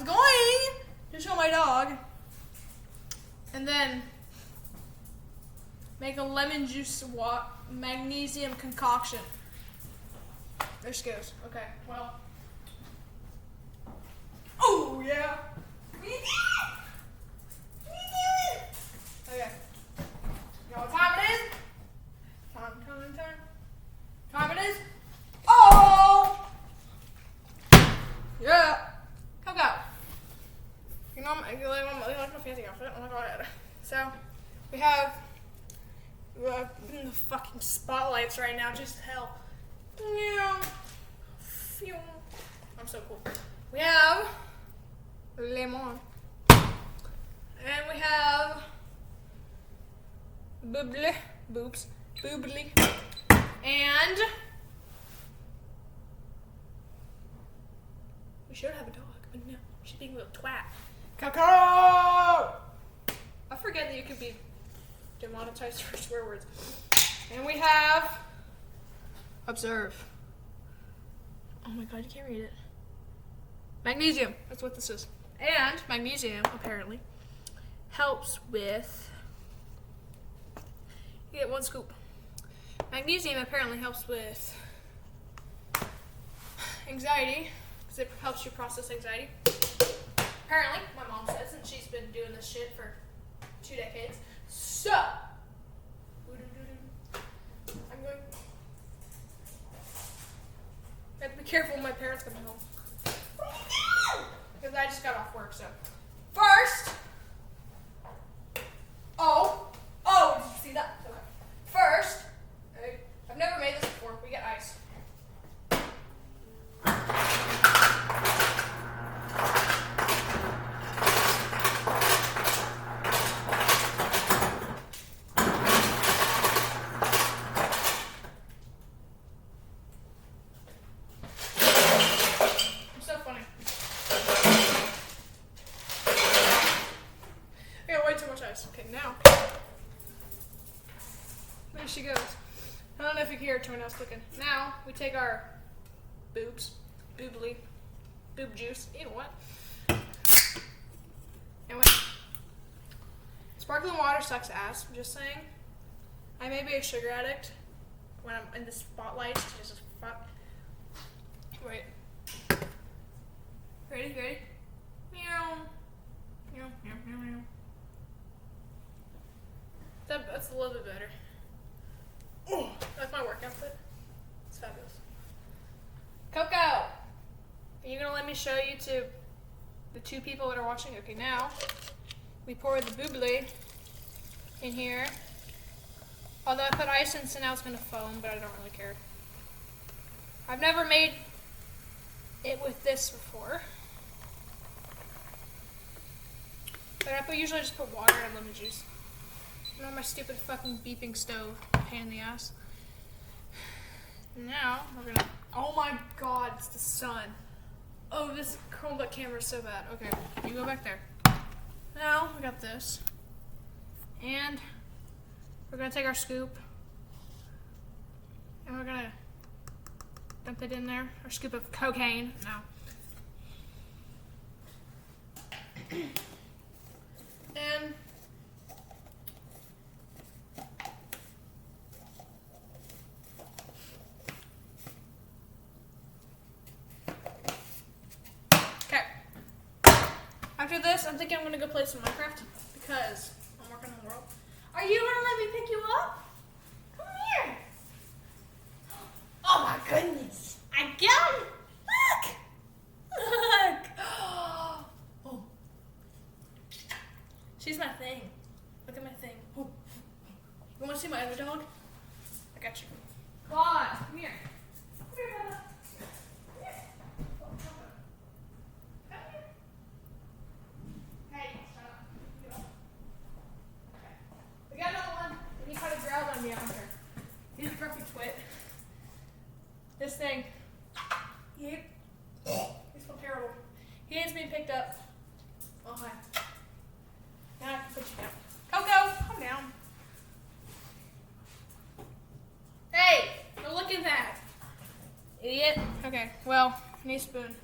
going to show my dog. And then make a lemon juice magnesium concoction. There she goes. Okay, well. Oh, yeah. We did it! We did it! Okay. You know what time it is? Time it is? Oh! Yeah. Come go. You know, you like my fancy outfit? Oh my god. So, we have in the fucking spotlights right now, just hell. I'm so cool. We have lemon. And we have boobly. And we should have a dog, but no, she's being a little twat. Coco! I forget that you could be demonetized for swear words. And we have observe. Oh my god, you can't read it. Magnesium. That's what this is. And magnesium apparently helps with. You get one scoop. Magnesium apparently helps with anxiety because it helps you process anxiety. Apparently, my mom says, and she's been doing this shit for 2 decades. So, I'm going. I have to be careful when my parents come home. Because I just got off work, so. First. Oh, did you see that? Okay. First, I've never made this before. We get ice. I'm so funny. I got way too much ice. Okay, now. There she goes. I don't know if you can hear her toenails clicking. Now, we take our boob juice, you know what? And sparkling water sucks ass, I'm just saying. I may be a sugar addict when I'm in the spotlight. Just fuck. Wait. Ready? Meow. Meow, meow, meow, meow. That's a little bit better. Oh, that's my work outfit. It's fabulous. Coco, are you gonna let me show you to the 2 people that are watching? Okay, now we pour the bubbly in here. Although I put ice in, so now it's gonna foam, but I don't really care. I've never made it with this before. But I usually just put water and lemon juice. Not my stupid fucking beeping stove. Pain in the ass. Now, we're gonna. Oh my god, it's the sun. Oh, this Chromebook camera is so bad. Okay, you go back there. Now, we got this. And we're gonna take our scoop. And we're gonna dump it in there. Our scoop of cocaine. Now. And after this, I'm thinking I'm gonna go play some Minecraft because I'm working on the world. Are you gonna let me pick you up? Come here. Oh my goodness. I got it. Look. Oh. She's my thing. Look at my thing. Oh. You wanna see my other dog? I got you. Claude, come here. Come here, Bella. Me out here. He's a grumpy twit. This thing. He's so terrible. He needs me picked up. Oh, hi. Now I can put you down. Coco, calm down. Hey, don't look at that. Idiot. Okay, well, I need a spoon.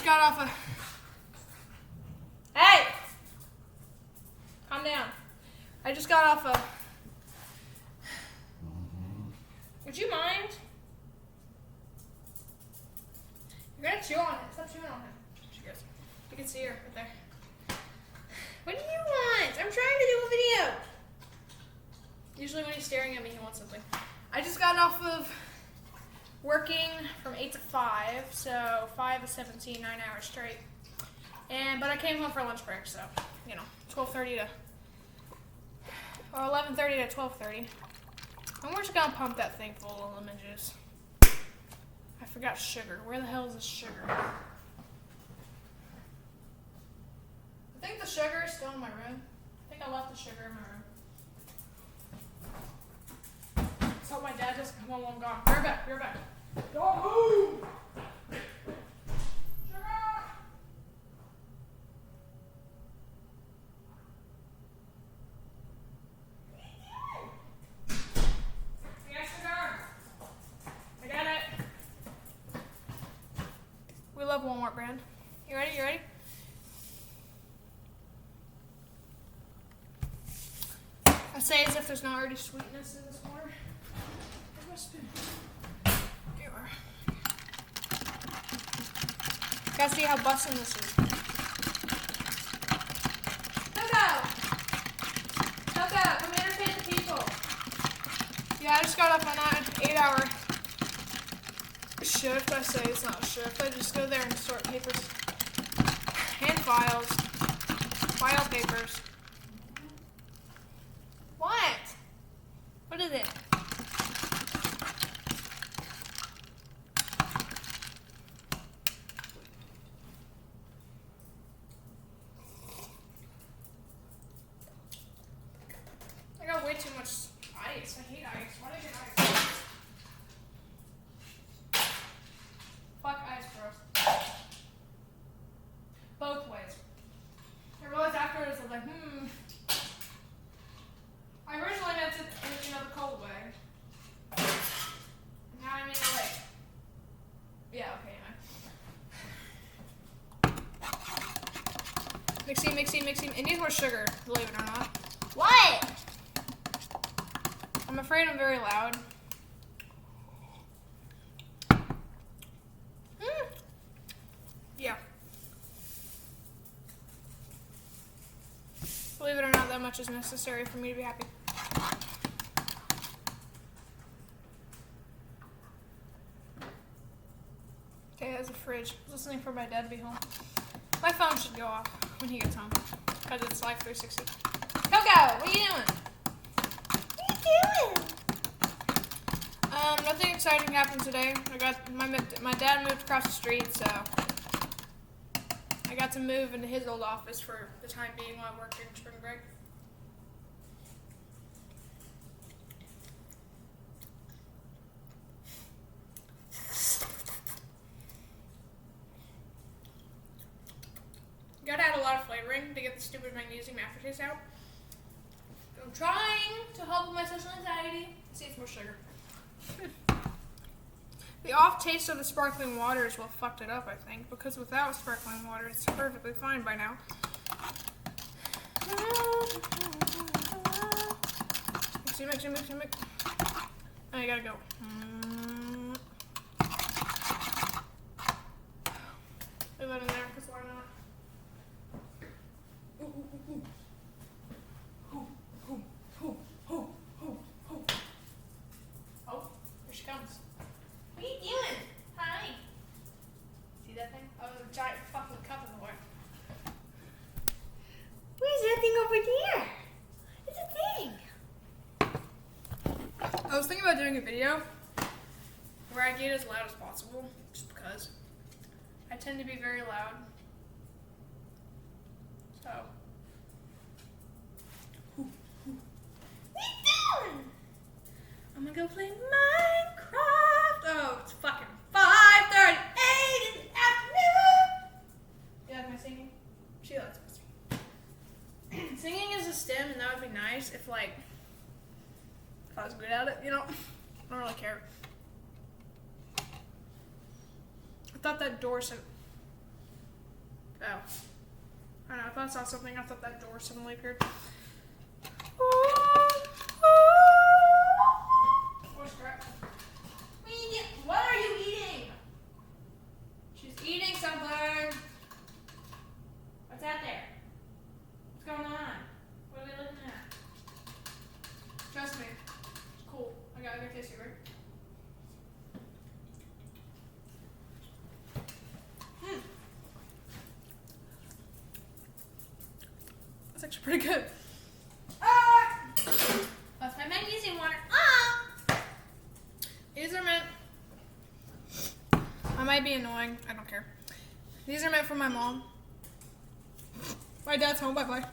got off a... Hey! Calm down. I just got off a... Would you mind? You're gonna chew on it. Stop chewing on it. She goes. You can see her right there. What do you want? I'm trying to do a video. Usually when he's staring at me, he wants something. I just got off of working from 8 to 5, so 5 to 17, 9 hours straight. But I came home for lunch break, so, 12:30 to, or 11:30 to 12:30. And we're just gonna pump that thing full of lemon juice. I forgot sugar. Where the hell is this sugar? I think the sugar is still in my room. I think I left the sugar in my room. Let's hope my dad doesn't come home while I'm gone. Be right back. Be right back. Don't move! Sugar! I got sugar! I got it! We love Walmart brand. You ready? You ready? I say as if there's not already sweetness in this water. Where's my spoon? Here you are. Gotta see how bussin' this is. Coco! Coco, come entertain the people. Yeah, I just got off on an 8-hour shift. I say it's not a shift. I just go there and sort papers. Hand files. File papers. What? What is it? I got way too much ice. I hate ice. Why did I get ice? Fuck ice, bros. Both ways. I realized afterwards, I was like, I originally meant it in the cold way. Now I mean it like, yeah, okay, anyway. Mixing. It needs more sugar, believe it or not. What? I'm afraid I'm very loud. Yeah. Believe it or not, that much is necessary for me to be happy. Okay, there's a fridge. I was listening for my dad to be home. My phone should go off when he gets home, because it's Life 360. Coco, what are you doing? What are you doing? Nothing exciting happened today. I got my dad moved across the street, so I got to move into his old office for the time being while I worked during spring break. You gotta add a lot of flavoring to get the stupid magnesium aftertaste out. I'm trying to help with my social anxiety. See, it's more sugar. The off taste of the sparkling water is what fucked it up, I think, because without sparkling water, it's perfectly fine by now. Mix. Oh, you gotta go. Leave that in there, because why not? Oh, here she comes. What are you doing? Hi. See that thing? Oh, there's a giant fucking cup in the way. Where's that thing over there? It's a thing. I was thinking about doing a video where I get as loud as possible, just because I tend to be very loud. So. What are you doing? I'm gonna go play Minecraft. Oh, it's fucking 5:38 in the afternoon. You like my singing? She likes my singing. Singing is a STEM, and that would be nice if I was good at it, I don't really care. I thought that door said... Oh. I don't know, I thought I saw something. I thought that door suddenly appeared. Where's Scrap? What are you eating? She's eating something. What's that there? What's going on? What are they looking at? Trust me. It's cool. I gotta taste it, right? That's actually pretty good. That's my magnesium water. These are meant. I might be annoying. I don't care. These are meant for my mom. My dad's home. Bye bye.